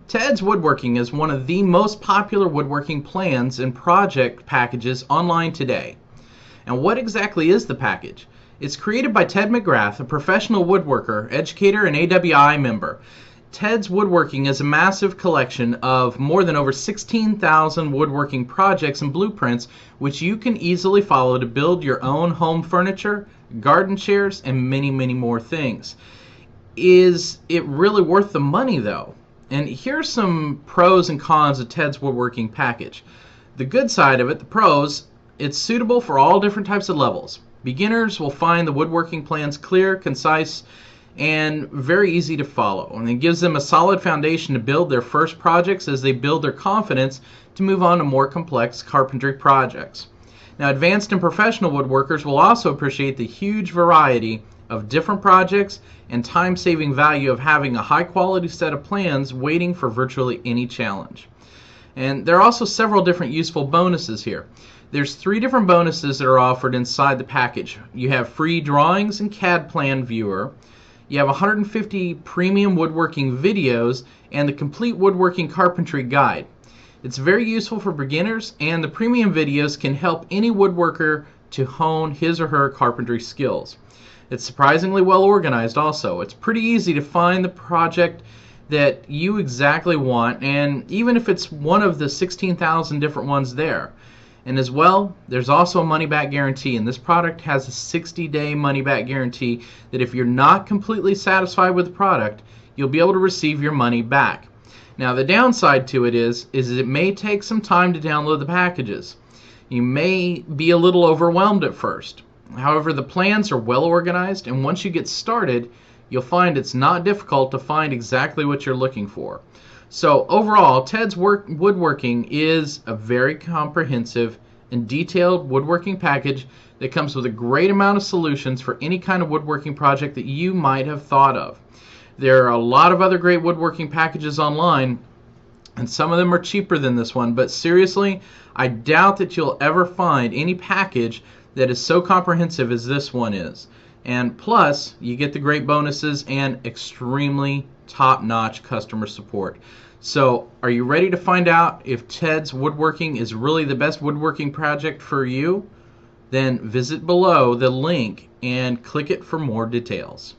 Ted's Woodworking is one of the most popular woodworking plans and project packages online today. And what exactly is the package? It's created by Ted McGrath, a professional woodworker, educator, and AWI member. Ted's Woodworking is a massive collection of more than over 16,000 woodworking projects and blueprints which you can easily follow to build your own home furniture, garden chairs, and many, many more things. Is it really worth the money though? And here's some pros and cons of Ted's Woodworking package. The good side of it, the pros, it's suitable for all different types of levels. Beginners will find the woodworking plans clear, concise, and very easy to follow. And it gives them a solid foundation to build their first projects as they build their confidence to move on to more complex carpentry projects. Now, advanced and professional woodworkers will also appreciate the huge variety of different projects and time-saving value of having a high-quality set of plans waiting for virtually any challenge. And there are also several different useful bonuses here. There's 3 different bonuses that are offered inside the package. You have free drawings and CAD plan viewer. You have 150 premium woodworking videos and the complete woodworking carpentry guide. It's very useful for beginners, and the premium videos can help any woodworker to hone his or her carpentry skills. It's surprisingly well organized also. It's pretty easy to find the project that you exactly want, and even if it's one of the 16,000 different ones there. And as well, there's also a money-back guarantee, and this product has a 60-day money-back guarantee that if you're not completely satisfied with the product, you'll be able to receive your money back. Now, the downside to it is it may take some time to download the packages. You may be a little overwhelmed at first. However, the plans are well organized, and once you get started, you'll find it's not difficult to find exactly what you're looking for. So overall, Ted's Woodworking is a very comprehensive and detailed woodworking package that comes with a great amount of solutions for any kind of woodworking project that you might have thought of. There are a lot of other great woodworking packages online, and some of them are cheaper than this one, but seriously, I doubt that you'll ever find any package that is so comprehensive as this one is. And plus, you get the great bonuses and extremely top-notch customer support. So, are you ready to find out if Ted's Woodworking is really the best woodworking project for you? Then visit below the link and click it for more details.